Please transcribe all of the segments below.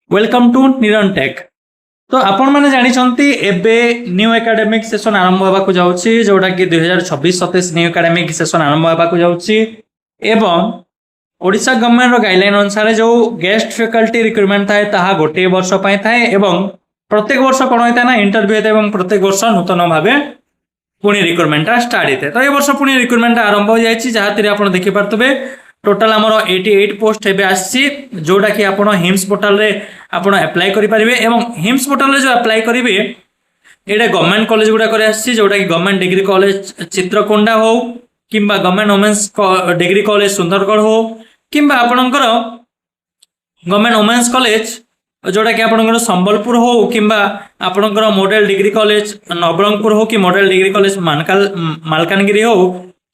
Welcome to Niran take. तो आपण मैंने जानते एबे न्यू एकेडमिक सेशन आरंभ होगा जाऊँगी जोटा कि 2026-27 न्यू एकेडमिक सेशन आरंभ होगा जाऊँगी एवं ओडिशा गवर्नमेंट गाइडलाइन अनुसार जो गेस्ट फैकल्टी रिक्रुटमेंट थाए ताहा गोटे वर्ष पाई थाए एवं प्रत्येक वर्ष कौन होता है ना इंटरव्यू होता है प्रत्येक वर्ष नूतन भाव पुणी रिक्रुटमेंट स्टार्ट होता है। तो ये वर्ष पुणी रिक्रुटमेंट आरंभ हो जाए जहाँ आप देखिपे टोटाल आमर 88 पोस्ट एवं आसी जोटा कि आप हिम्स पोर्टाल रे आप अप्लाई करेंगे एवं हिम्स पोर्टाल रे जो अप्लाई करेंगे ये गवर्नमेंट कॉलेज गुड़ाक जोटा कि गवर्नमेंट डिग्री कॉलेज चित्रकोंडा हो कि government women's degree college Sundargarh हो कि आपणकर गवर्नमेंट वुमेन्स कॉलेज जोटा कि आपणकर संबलपुर हो कि आपणकर मॉडल डिग्री कॉलेज नवरंगपुर हो कि मॉडल डिग्री कॉलेज मालकानगिरी हो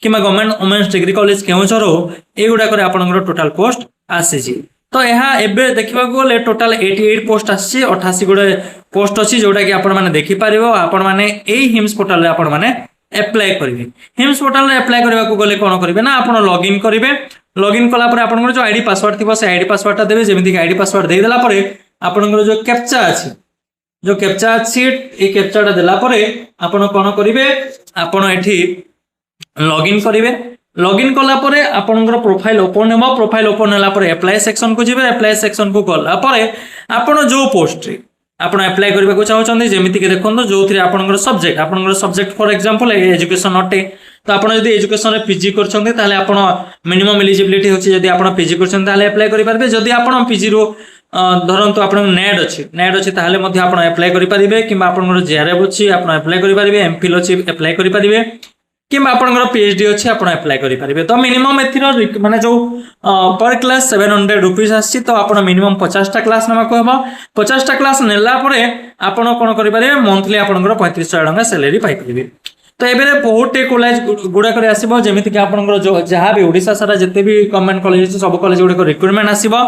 कि government women's degree college Keonjhar हो युवाक आपणकर टोटाल पोस्ट आसी। तो यह एवं देखा गले टोटाल 88 पोस्ट आसी 88 गुड़े पोस्ट अच्छी जोटा कि आपण मैंने देखिपर आपण मैंने हिम्स पोर्टाल आपण मैंने अप्लाई करेंगे। हिम्स पोर्टाल रे अप्लाई करने को गले कौन करेंगे ना आप लॉगिन करेंगे। लॉगिन कलापर आपन जो आईडी पासवर्ड थी से आईडी पासवर्डटा देवे जमीक आईडी पासवर्ड देदेला आपन जो कैप्चा अच्छी जो कैप्चा अच्छी ये कैप्चाटा देलापर आपन कौन करेंगे आपन एठी लॉगिन करेंगे। लॉगिन कलापर आपनकर प्रोफाइल ओपन हो प्रोफाइल ओपन होगापर एप्लाई सेक्शन को जीवे एप्लाई सेक्शन को गलापर आपन जो पोस्ट आप अप्लाई करने को चाहते जमीक देखो जो थी आपंकर सब्जेक्ट फॉर एग्जांपल एजुकेशन अटे। तो आप एजुकेशन पीजी कर मिनिमम एलिजिबिलिटी होची जदी आप पीजी कर अप्लाई करेंगे। जदि आप पीजी रो धरतु आप नेट अच्छी ताहले मध्य आप अप्लाई करेंगे कि आपंकर जेआरएफ अच्छी आप अप्लाई करेंगे एमफिल अच्छी अप्लाई करेंगे कि आपंकर पीएचडी अच्छी आप अप्लाई करेंगे। तो मिनिमम एथर माने जो पर क्लास 700 रुपीज आसी तो आप मिनिमम 50टा क्लास नाक हम 50टा क्लास नेला आप कौन करेंगे मंथली आपंकर 3500 टका सैलरी पाइपर। तो ये बहुत कॉलेज गुड़ाक आसो जमीक आपंकर जो जहाँ भी ओडिशा सारा जिते भी गवर्नमेंट कॉलेज सब कॉलेज गुड़ाक रिक्रुटमेंट आसो।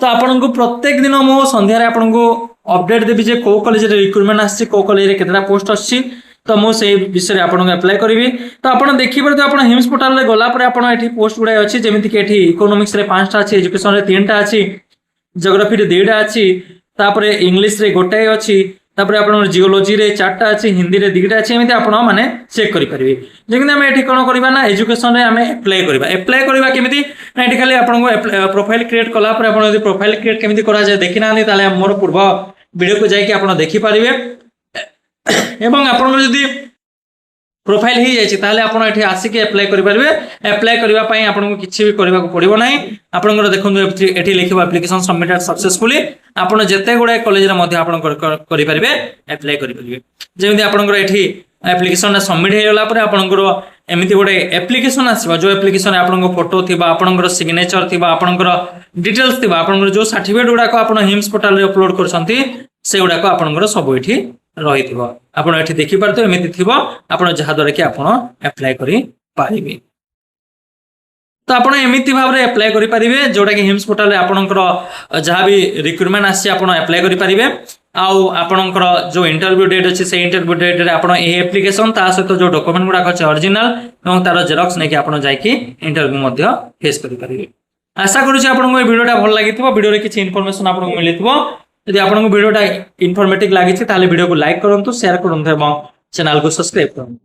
तो आपन को प्रत्येक दिन मो सन्धार आपन को अपडेट देवी जे को कॉलेज रिक्रुटमेंट आसी को कॉलेज केतटा पोस्ट आसी तो मुझे विषय आपको अप्लाई करी। तो आप देखिए तो आप हिम्स पोर्टाल रे गलापर आप पोस्ट गुड़ाई अच्छी जमीक इकोनॉमिक्स रे 5टा अच्छी एजुकेशन रे 3टा अच्छी जियोग्राफी रे 2टा अच्छी तापर इंग्लिश रे गोटाए अच्छी तापर आप जियोलॉजी रे 4टा अच्छी हिंदी रे 2टा अच्छी एमती आप माने चेक करेंगे। जमी आम ये कौन करवा ना एजुकेशन रे आम अप्लाई करवा केमी ना ये खाली आपको प्रोफाइल क्रिएट कलापर आप प्रोफाइल क्रिएट केमी कराए देखी ना मोर पूर्व वीडियो को जाकि आप देखिपारे एवं आपन जदि प्रोफाइल हो जाए आप आसिक अप्लाई करेंगे। अप्लाई करने आपको किसी भी करने को पड़ो ना आपंकर देखो ये लिखा एप्लिकेशन सबमिटेड सक्सेसफुली आप जिते गुड़ाए कॉलेज करेंगे अप्लाई करेंगे। जमी आपंकर ये एप्लिकेशन सबमिट होगा आपंकर एमती गोटे एप्लिकेशन आसो जो एप्लिकेशन आपंकर फोटो थी आपंकर सिग्नेचर थी आपंकर डिटेल्स थी आपंकर जो सर्टिफिकेट गुड़ाक आप हिम्स पोर्टाल अपलोड कर गुड़ाक आपंकर सब ये रही आप देखिपारे एमती थी आप जहाद्वारा कि आप अप्लाई करेंगे। तो आप एमती भाव में अप्लाई करेंगे जोटा कि हिम्स पोर्टाल आपंकर जहाँ भी रिक्रुटमेंट आसी आप अप्लाई करेंगे। आपंकर जो इंटरव्यू डेट अच्छे से इंटरव्यू डेट रे आप एप्लिकेशन ता सहित जो डॉक्यूमेंट गुड़ाक अच्छे ओरिजिनल और तार जेरॉक्स नहीं कि आप जाकि इंटरव्यू फेस करेंगे। आशा करुँच आपको वीडियोटा भल लगी वीडियो किसी इनफॉरमेशन आपको मिली। यदि आपको वीडियोटा इनफॉर्मेटिव लगी वीडियो को लाइक करूँ शेयर करूँ चैनल को सब्सक्राइब करूँ।